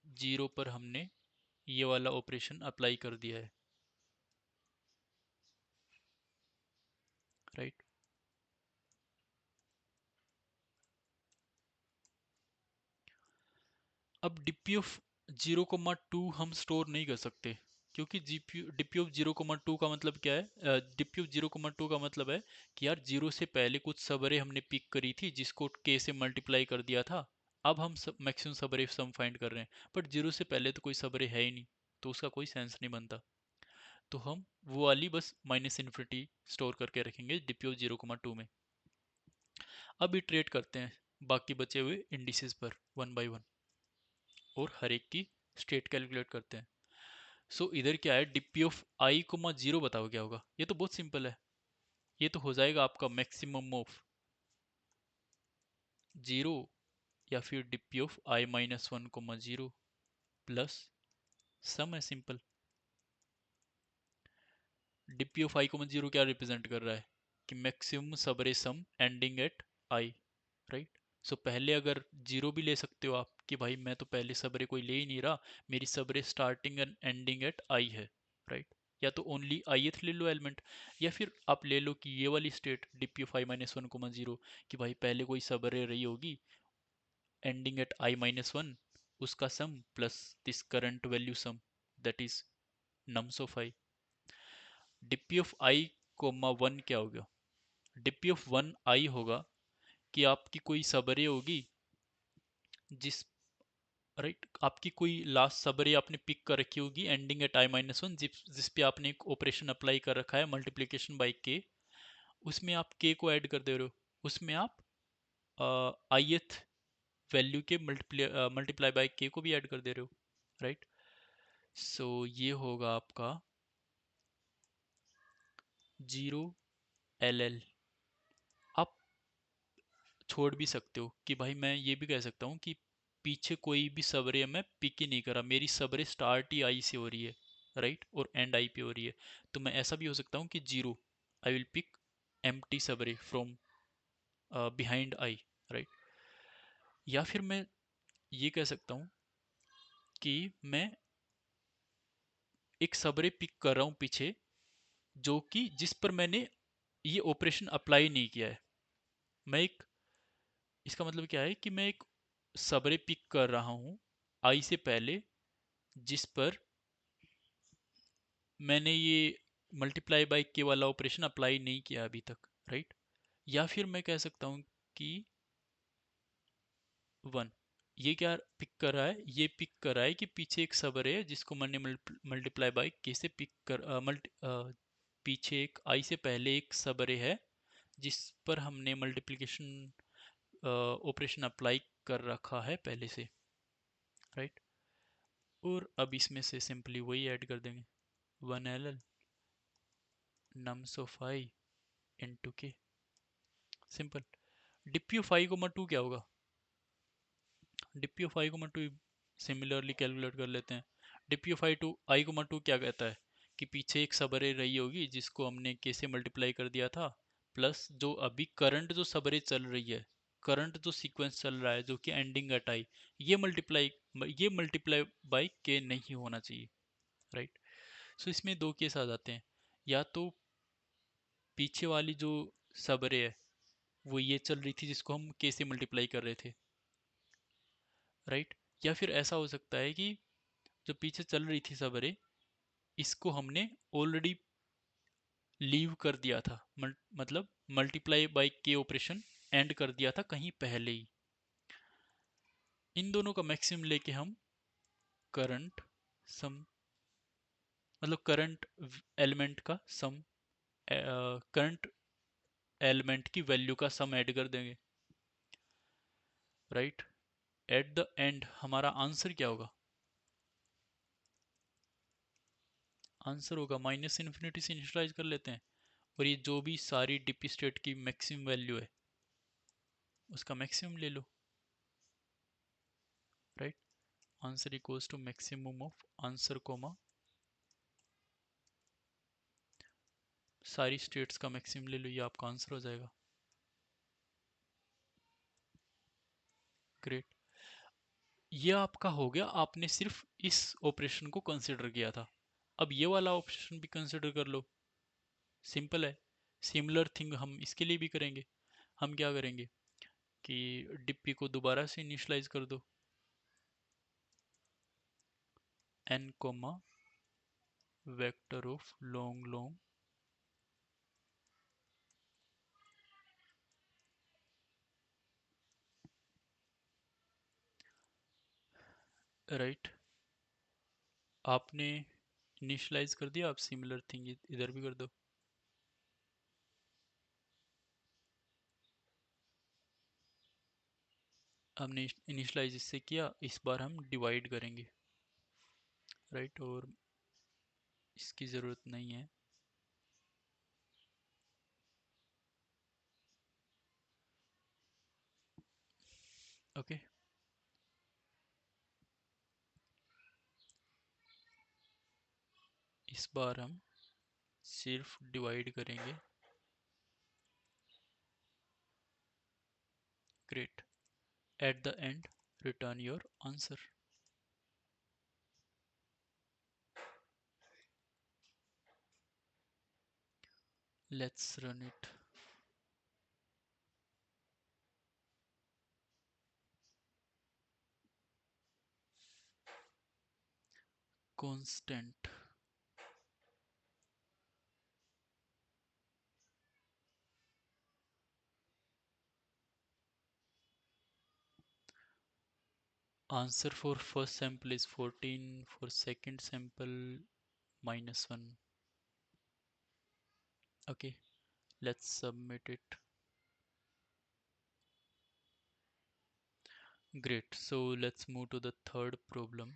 जीरो पर हमने ये वाला ऑपरेशन अप्लाई कर दिया है, राइट। अब डीपी ऑफ 0,2 हम स्टोर नहीं कर सकते, क्योंकि डीपी ऑफ 0,2 का मतलब क्या है? डीपी ऑफ 0,2 का मतलब है कि यार जीरो से पहले कुछ सबरे हमने पिक करी थी जिसको के से मल्टीप्लाई कर दिया था। अब हम मैक्सिमम सबरे सम फाइंड कर रहे हैं, बट जीरो से पहले तो कोई सबरे है ही नहीं, तो उसका कोई सेंस नहीं बनता। तो हम वो वाली बस माइनस इन्फिनिटी स्टोर करके रखेंगे डीपी ऑफ 0,2 में। अब इटरेट करते हैं बाकी बचे हुए इंडिसेस पर वन बाय वन, और हर एक की स्टेट कैलकुलेट करते हैं। सो इधर क्या है, DP of i comma zero, बताओ क्या होगा? ये तो बहुत सिंपल है, ये तो हो जाएगा आपका मैक्सिमम ऑफ जीरो, या फिर DP of i minus one comma zero plus sum है, simple. DP of i comma zero क्या रिप्रेजेंट कर रहा है कि maximum subarray sum ending at i, right. So पहले अगर जीरो भी ले सकते हो आप कि भाई मैं तो पहले सबरे कोई ले ही नहीं रहा, मेरी सबरे स्टार्टिंग एंड एंडिंग एट आई है, राइट। या तो ओनली आई ले लो एलिमेंट, या फिर आप ले लो कि ये वाली state DP of i minus one comma zero, कि भाई पहले कोई सबरे रही होगी ending at i minus one, उसका sum plus this current value sum, that is nums of I. DP of i comma one क्या होगा? डीपी ऑफ वन आई होगा कि आपकी कोई सबरे होगी जिस, राइट, आपकी कोई लास्ट सबरे आपने पिक कर रखी होगी ending at i minus one, जिस पे आपने एक ऑपरेशन अप्लाई कर रखा है मल्टीप्लीकेशन बाई के, उसमें आप के को ऐड कर दे रहे हो, उसमें आप ith वैल्यू के मल्टीप्लाई बाई के को भी ऐड कर दे रहे हो, राइट। सो ये होगा आपका 0 LL। आप छोड़ भी सकते हो कि भाई मैं ये भी कह सकता हूँ कि पीछे कोई भी सबरे मैं पिक ही नहीं करा, मेरी सबरे स्टार्ट ही आई से हो रही है, राइट, और एंड आई पे हो रही है। तो मैं ऐसा भी हो सकता हूँ कि zero, I will pick empty subarray from behind I, right. या फिर मैं ये कह सकता हूँ कि मैं एक सबरे पिक कर रहा हूँ पीछे, जो कि जिस पर मैंने ये ऑपरेशन अप्लाई नहीं किया है। मैं एक, इसका मतलब क्या है कि मैं एक सबरे पिक कर रहा हूँ आई से पहले, जिस पर मैंने ये मल्टीप्लाई बाय के वाला ऑपरेशन अप्लाई नहीं किया अभी तक, राइट। या फिर मैं कह सकता हूँ कि वन, ये क्या पिक कर रहा है? ये पिक कर रहा है कि पीछे एक सबरे है जिसको मैंने मल्टीप्लाई बाय के से पिक कर पीछे एक आई से पहले एक सबरे है जिस पर हमने मल्टीप्लिकेशन ऑपरेशन अप्लाई कर रखा है पहले से, राइट। और अब इसमें से सिंपली वही ऐड कर देंगे, 1 LL nums of I into के, सिंपल। डिप्यू ऑफ आई को 2 क्या होगा? डिप्यू ऑफ आई को 2 सिमिलरली कैलकुलेट कर लेते हैं। डिप्यू ऑफ आई को 2 क्या कहता है कि पीछे एक सबरे रही होगी जिसको हमने के से मल्टीप्लाई कर दिया था, प्लस जो अभी करंट जो सबरे चल रही है, करंट जो सीक्वेंस चल रहा है जो कि एंडिंग एट आई, ये मल्टीप्लाई बाई के नहीं होना चाहिए, राइट। सो इसमें दो केस आ जाते हैं, या तो पीछे वाली जो सबरे है वो ये चल रही थी जिसको हम के से मल्टीप्लाई कर रहे थे, राइट। या फिर ऐसा हो सकता है कि जो पीछे चल रही थी सबरे, इसको हमने ऑलरेडी लीव कर दिया था, मतलब मल्टीप्लाई बाय के ऑपरेशन एंड कर दिया था कहीं पहले ही। इन दोनों का मैक्सिमम लेके हम करंट सम, मतलब करंट एलिमेंट का सम, करंट एलिमेंट की वैल्यू का सम ऐड कर देंगे, राइट। एट द एंड हमारा आंसर क्या होगा? आंसर होगा माइनस इन्फिनिटी से इनिशियलाइज कर लेते हैं, और ये जो भी सारी डीपी स्टेट की मैक्सिमम वैल्यू है उसका मैक्सिमम ले लो, right. Answer equals to maximum of answer comma सारी स्टेट्स का मैक्सिमम ले लो, ये आपका आंसर हो जाएगा। ग्रेट, ये आपका हो गया, आपने सिर्फ इस ऑपरेशन को कंसिडर किया था। अब ये वाला ऑपरेशन भी कंसिडर कर लो, सिंपल है। सिमिलर थिंग हम इसके लिए भी करेंगे। हम क्या करेंगे कि डिप्पी को दोबारा से इनिशलाइज कर दो, N comma vector of long long right. आपने इनिशलाइज कर दिया, आप सिमिलर थिंग इधर भी कर दो। हमने इनिशलाइज इससे किया, इस बार हम डिवाइड करेंगे, राइट, और इसकी ज़रूरत नहीं है। ओके, इस बार हम सिर्फ डिवाइड करेंगे। Great, eight the and return your answer. Let's run it. Constant, answer for first sample is 14, for second sample -1. Okay, let's submit it. Great, so let's move to the third problem.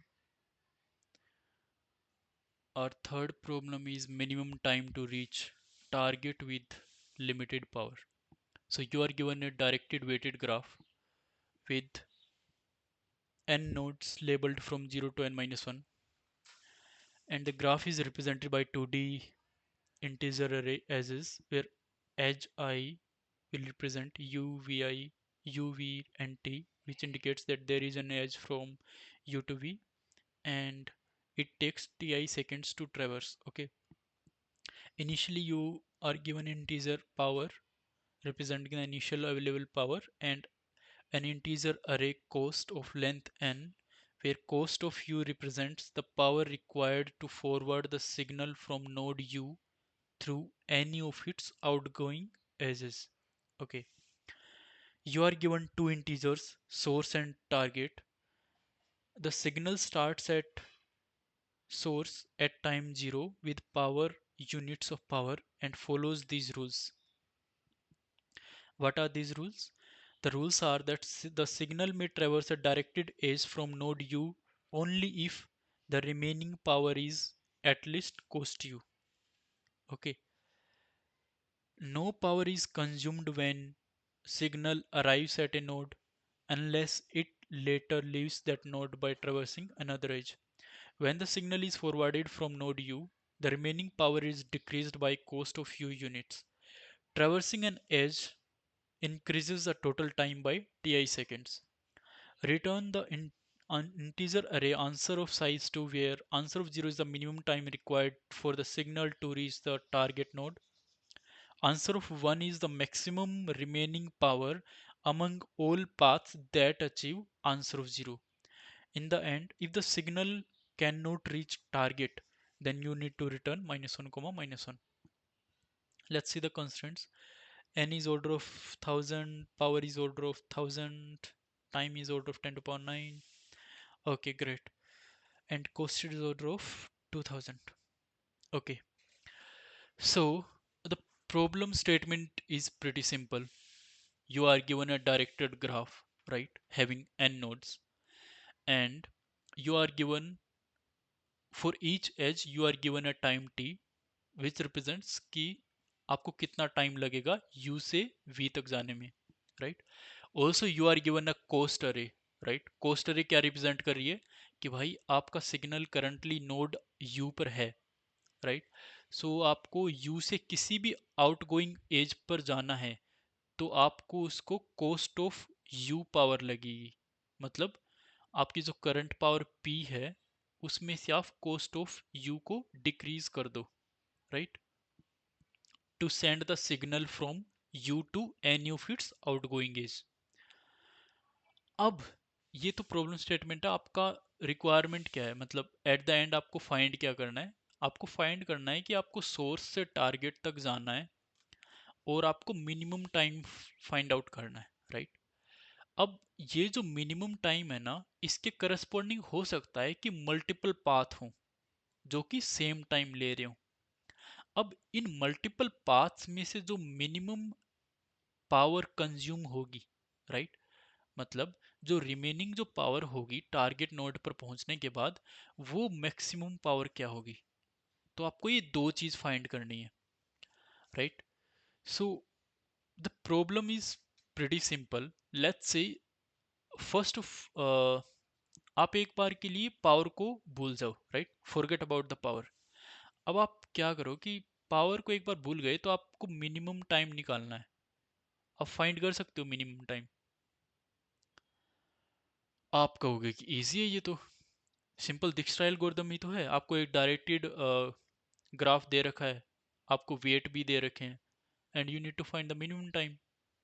Our third problem is minimum time to reach target with limited power. So you are given a directed weighted graph with n nodes labeled from 0 to n minus 1, and the graph is represented by 2D integer array as is, where edge I will represent u, vi, u, v and t, which indicates that there is an edge from u to v, and it takes ti seconds to traverse. Okay, initially you are given integer power representing the initial available power, and an integer array cost of length n, where cost of u represents the power required to forward the signal from node u through any of its outgoing edges. Okay, you are given two integers, source and target. The signal starts at source at time 0 with power units of power and follows these rules. What are these rules? The rules are that the signal may traverse a directed edge from node u only if the remaining power is at least cost u. Okay, no power is consumed when signal arrives at a node unless it later leaves that node by traversing another edge. When the signal is forwarded from node u, the remaining power is decreased by cost of u units. Traversing an edge increases the total time by ti seconds. Return the integer array answer of size 2, where answer of 0 is the minimum time required for the signal to reach the target node. Answer of 1 is the maximum remaining power among all paths that achieve answer of 0. In the end, if the signal cannot reach target, then you need to return -1, -1. Let's see the constraints. N is order of 1000, power is order of 1000, time is order of 10 to the power 9. Okay, great. And cost is order of 2000. Okay, so the problem statement is pretty simple. You are given a directed graph, right, having n nodes, and you are given, for each edge you are given a time t, which represents कि आपको कितना time लगेगा u से v तक जाने में, right? Also you are given a cost array, right? Cost array क्या represent कर रही है कि भाई आपका सिग्नल करंटली नोड यू पर है, राइट। सो आपको यू से किसी भी आउटगोइंग एज पर जाना है तो आपको उसको कोस्ट ऑफ यू पावर लगेगी। मतलब आपकी जो करंट पावर पी है उसमें से आप कोस्ट ऑफ यू को डिक्रीज कर दो, right, to send the signal from U to any of its outgoing edge. अब ये तो प्रॉब्लम स्टेटमेंट है। आपका रिक्वायरमेंट क्या है, मतलब एट द एंड आपको फाइंड क्या करना है? आपको फाइंड करना है कि आपको सोर्स से टारगेट तक जाना है और आपको मिनिमम टाइम फाइंड आउट करना है, राइट। अब ये जो मिनिमम टाइम है ना, इसके करस्पॉन्डिंग हो सकता है कि मल्टीपल पाथ हों जो कि सेम टाइम ले रहे हो। अब इन मल्टीपल पाथ्स में से जो मिनिमम पावर कंज्यूम होगी, राइट, मतलब जो रिमेनिंग जो पावर होगी टारगेट नोड पर पहुंचने के बाद, वो मैक्सिमम पावर क्या होगी। तो आपको ये दो चीज फाइंड करनी है, right. So the problem is pretty simple. Let's say first आप एक बार के लिए पावर को भूल जाओ, right, forget about the power. अब आप क्या करो कि पावर को एक बार भूल गए तो आपको मिनिमम टाइम निकालना है। आप फाइंड कर सकते हो मिनिमम टाइम। आप कहोगे कि इजी है ये तो, सिंपल दिक्स्ट्रा एल्गोरिथम ही तो है। आपको एक डायरेक्टेड ग्राफ दे रखा है, आपको वेट भी दे रखे हैं, and you need to find the minimum time.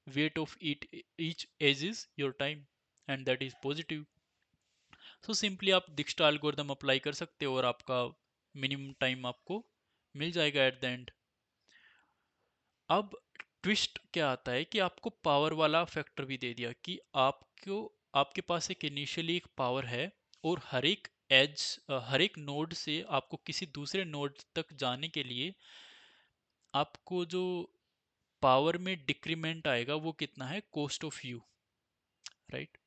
Weight of each edge is your time and that is positive. So simply आप दिक्स्ट्रा एल्गोरिथम अप्लाई कर सकते हो और आपका मिनिमम टाइम आपको मिल जाएगा एट द एंड। अब ट्विस्ट क्या आता है कि आपको पावर वाला फैक्टर भी दे दिया कि आपको आपके पास एक इनिशियली एक पावर है और हर एक नोड से आपको किसी दूसरे नोड तक जाने के लिए आपको जो पावर में डिक्रीमेंट आएगा वो कितना है, कोस्ट ऑफ यू, राइट।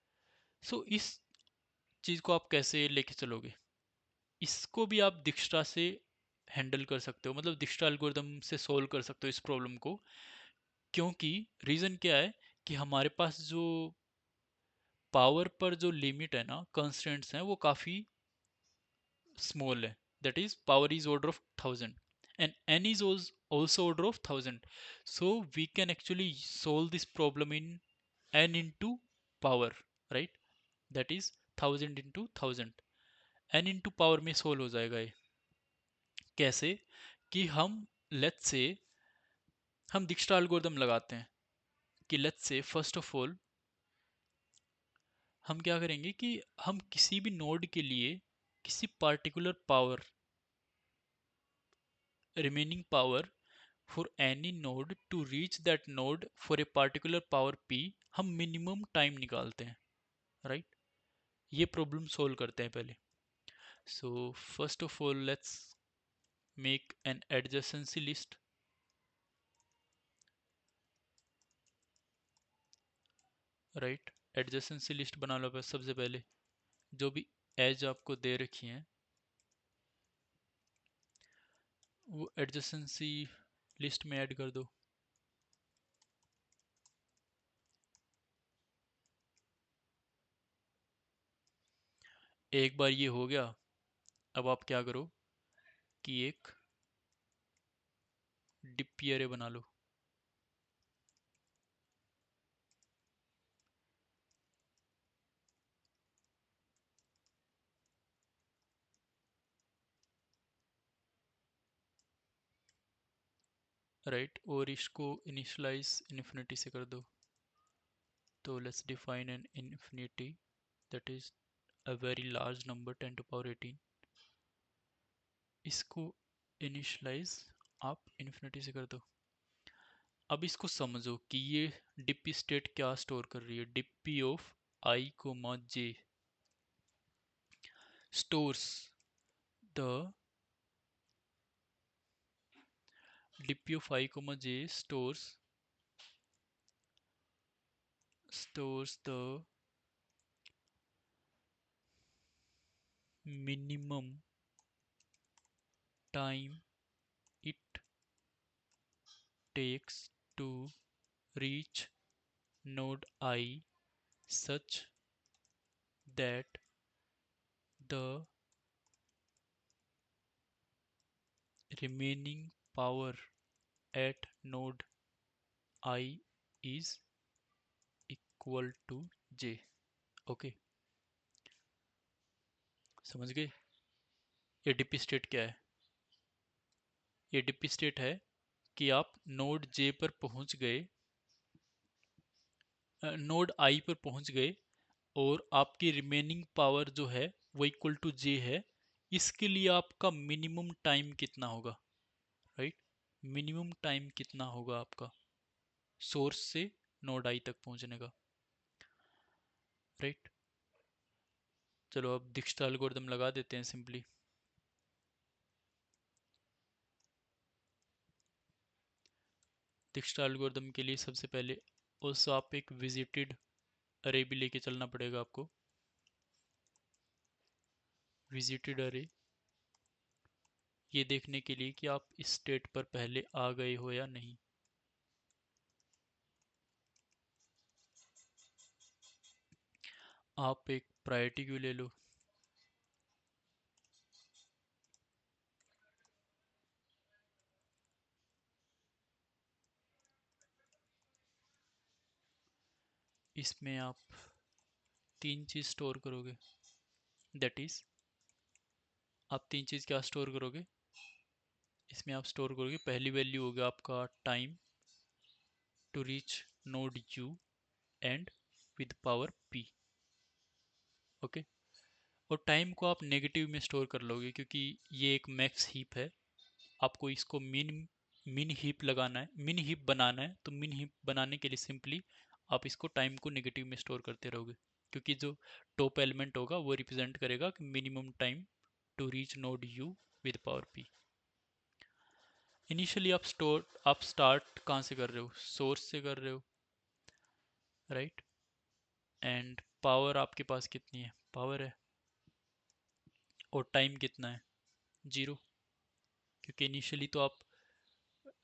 सो इस चीज को आप कैसे लेके चलोगे? इसको भी आप दिक्स्ट्रा से हैंडल कर सकते हो, मतलब दिक्स्ट्रा एल्गोरिथम से सोल्व कर सकते हो इस प्रॉब्लम को। क्योंकि रीजन क्या है कि हमारे पास जो पावर पर जो लिमिट है ना, कंस्ट्रेंट्स हैं, वो काफी स्मॉल है। That is power is order of 1000 and n is also order of 1000, so we can actually solve this problem in n into power, right, that is 1000 into 1000, n into power में solve हो जाएगा ये। कैसे? कि हम let's say हम दिक्स्ट्रा algorithm लगाते हैं कि let's say first of all हम क्या करेंगे कि हम किसी भी नोड के लिए किसी particular power, remaining power for any node to reach that node for a particular power p, हम मिनिमम टाइम निकालते हैं, राइट। ये प्रॉब्लम सोल्व करते हैं पहले। So first of all let's make an adjacency list, right. Adjacency list बना लो बस। सबसे पहले जो भी एज आपको दे रखी हैं वो एडजेसेंसी लिस्ट में ऐड कर दो। एक बार ये हो गया, अब आप क्या करो कि एक डिप्पी एरे बना लो। राइट, और इसको इनिशियलाइज इन्फिनिटी से कर दो। तो let's define an infinity that is a very large number 10 to power 18। इसको इनिशियलाइज आप इन्फिनिटी से कर दो। अब इसको समझो कि ये डिप्पी स्टेट क्या स्टोर कर रही है। DP of i coma J stores the DP of i coma J stores the minimum time it takes to reach node I such that the remaining power at node I is equal to j। Okay, समझ गए? ADP state क्या है? ADP state है कि आप node जे पर पहुंच गए, नोड आई पर पहुंच गए, और आपकी रिमेनिंग पावर जो है वो इक्वल टू जे है। इसके लिए आपका मिनिमम टाइम कितना होगा, राइट? मिनिमम टाइम कितना होगा आपका सोर्स से नोड आई तक पहुंचने का, राइट? चलो अब दिक्ष्टा एल्गोरिथम लगा देते हैं सिंपली। दिक्ष्टा एल्गोरिथम के लिए सबसे पहले उस आप एक विजिटेड अरे भी लेके चलना पड़ेगा आपको। विजिटेड अरे, ये देखने के लिए कि आप इस स्टेट पर पहले आ गए हो या नहीं। आप एक प्रायोरिटी क्यू ले लो। इसमें आप तीन चीज स्टोर करोगे। दैट इज, आप तीन चीज क्या स्टोर करोगे इसमें? आप स्टोर करोगे, पहली वैल्यू होगा आपका time to reach node U and with power P. Okay, और टाइम को आप नेगेटिव में स्टोर कर लोगे क्योंकि ये एक मैक्स हीप है। आपको इसको मिन मिन हीप लगाना है, मिन हीप बनाना है, तो मिन हीप बनाने के लिए सिंपली आप इसको टाइम को नेगेटिव में स्टोर करते रहोगे, क्योंकि जो टॉप एलिमेंट होगा वो रिप्रेजेंट करेगा कि minimum time to reach node U with power P. Initially आप स्टार्ट कहाँ से कर रहे हो? सोर्स से कर रहे हो, राइट? एंड पावर आपके पास कितनी है? पावर है। और टाइम कितना है? जीरो, क्योंकि इनिशियली तो आप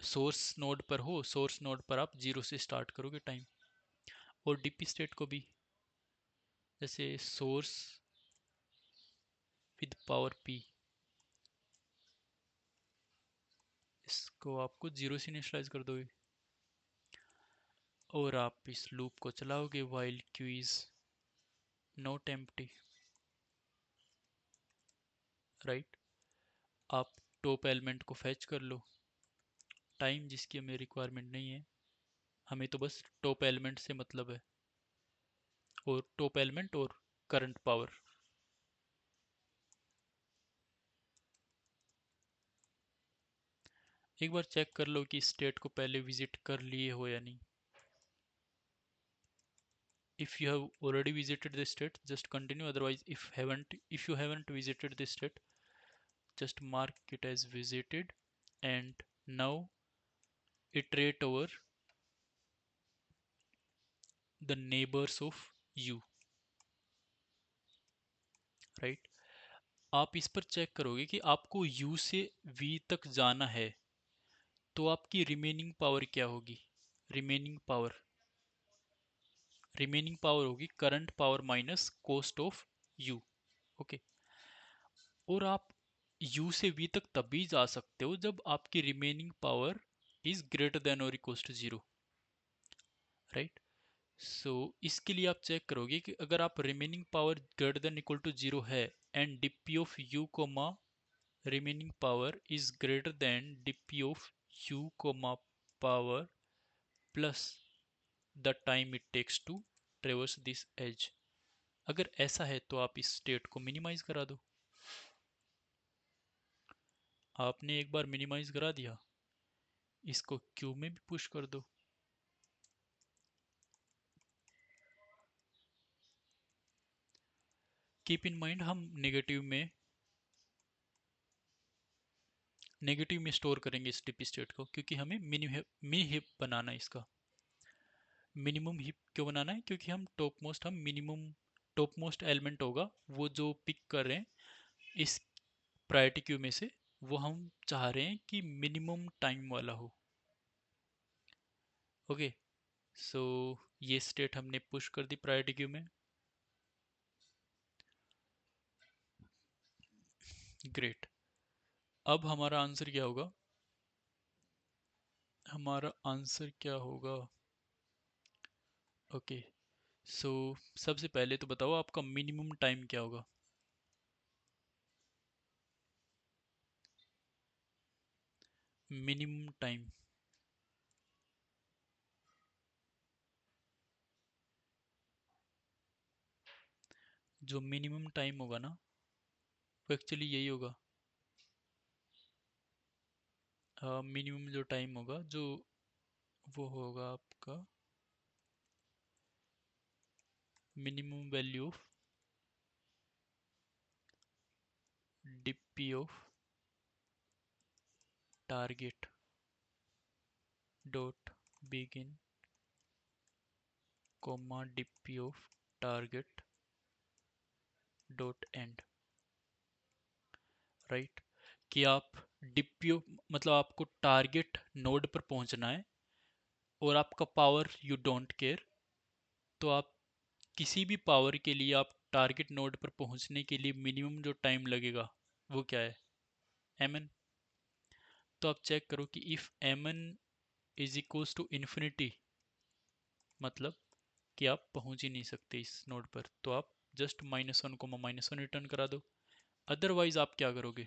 सोर्स नोड पर हो, सोर्स नोड पर आप जीरो से स्टार्ट करोगे टाइम। और डीपी स्टेट को भी जैसे सोर्स विद पावर पी, इसको आपको जीरो से इनिशियलाइज कर दोगे, और आप इस लूप को चलाओगे while Q is not empty, right? आप टॉप एलिमेंट को फैच कर लो। टाइम जिसकी हमें रिक्वायरमेंट नहीं है, हमें तो बस टॉप एलिमेंट से मतलब है, और टॉप एलिमेंट और करंट पावर। एक बार चेक कर लो कि स्टेट को पहले विजिट कर लिए हो या नहीं। If you have already visited the state, just continue. Otherwise, if you haven't visited the state, just mark it as visited, and now iterate over the neighbors of u, right? आप इस पर check करोगे कि आपको u से v तक जाना है, तो आपकी रिमेनिंग पावर क्या होगी? रिमेनिंग पावर होगी current power minus cost of u। Okay, और आप u से v तक तभी जा सकते हो जब आपकी remaining power is greater than और equals to zero, right? So इसके लिए आप चेक करोगे कि अगर आप remaining power greater than equal to zero है, and DP of u comma remaining power is greater than DP of u comma power plus the time it takes to traverse this edge. अगर ऐसा है तो आप इस state को minimise करा दो। आपने एक बार मिनिमाइज करा दिया, इसको क्यू में भी पुश कर दो। कीप इन माइंड, हम नेगेटिव में स्टोर करेंगे इस डीपी स्टेट को, क्योंकि हमें मिनी हिप बनाना है इसका। मिनिमम हिप क्यों बनाना है? क्योंकि हम मिनिमम टॉप मोस्ट एलिमेंट होगा वो जो पिक कर रहे हैं इस प्रायोरिटी क्यू में से, वो हम चाह रहे हैं कि मिनिमम टाइम वाला हो। ओके, सो ये स्टेट हमने पुश कर दी प्रायोरिटी क्यू में। ग्रेट। अब हमारा आंसर क्या होगा? हमारा आंसर क्या होगा? ओके, सो सबसे पहले तो बताओ आपका मिनिमम टाइम क्या होगा? मिनिमम टाइम, जो मिनिमम टाइम होगा ना, वो एक्चुअली यही होगा। मिनिमम जो टाइम होगा, जो वो होगा आपका minimum value of DP of target dot begin comma DP of target dot and, right? कि आप डीपीओ मतलब आपको टारगेट नोड पर पहुंचना है और आपका पावर यू डोंट केयर, तो आप किसी भी पावर के लिए आप टारगेट नोड पर पहुंचने के लिए मिनिमम जो टाइम लगेगा वो क्या है? mn। तो आप चेक करो कि if mn is equals to infinity, मतलब कि आप पहुंच ही नहीं सकते इस नोड पर, तो आप जस्ट -1 को -1 रिटर्न करा दो। अदरवाइज आप क्या करोगे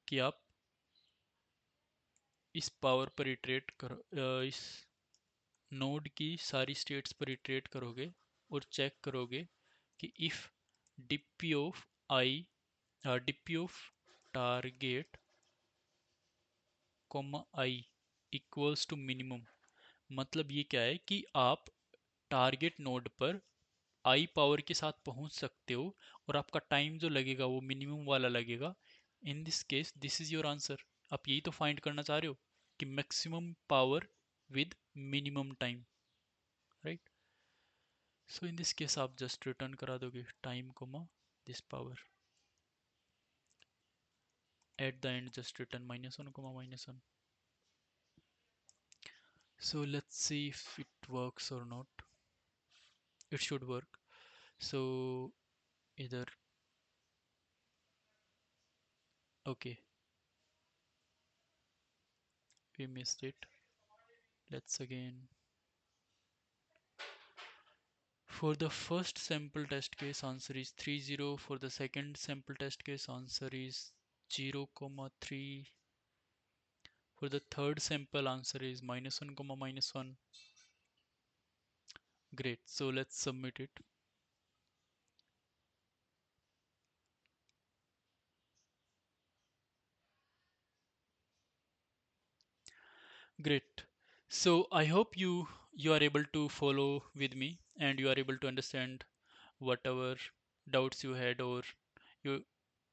कि आप इस पावर पर इटरेट करो, इस नोड की सारी स्टेट्स पर इटरेट करोगे और चेक करोगे कि if DP of I DP of target comma I equals to minimum, मतलब ये क्या है कि आप टारगेट नोड पर आई पावर के साथ पहुंच सकते हो और आपका टाइम जो लगेगा वो मिनिमम वाला लगेगा। In this case this is your answer. आप यही तो फाइंड करना चाह रहे हो कि maximum power with minimum time, right? So in this case आप जस्ट रिटर्न करा दोगे time comma this power, at the end just return -1 comma -1। So let's see if it works or not. It should work. So either, okay, we missed it. Let's again. For the first sample test case answer is 30. For the second sample test case answer is 0, 3. For the third sample answer is -1, -1. Great. So let's submit it. Great. So I hope you are able to follow with me and you are able to understand whatever doubts you had, or you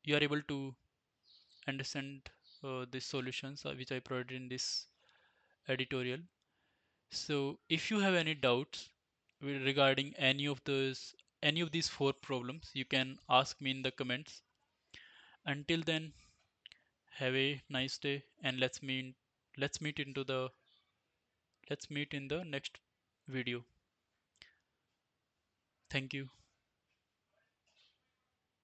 you are able to understand the solutions which I provided in this editorial. So if you have any doubts regarding any of these four problems, you can ask me in the comments. Until then, have a nice day, and let's meet into the let's meet in the next video. Thank you.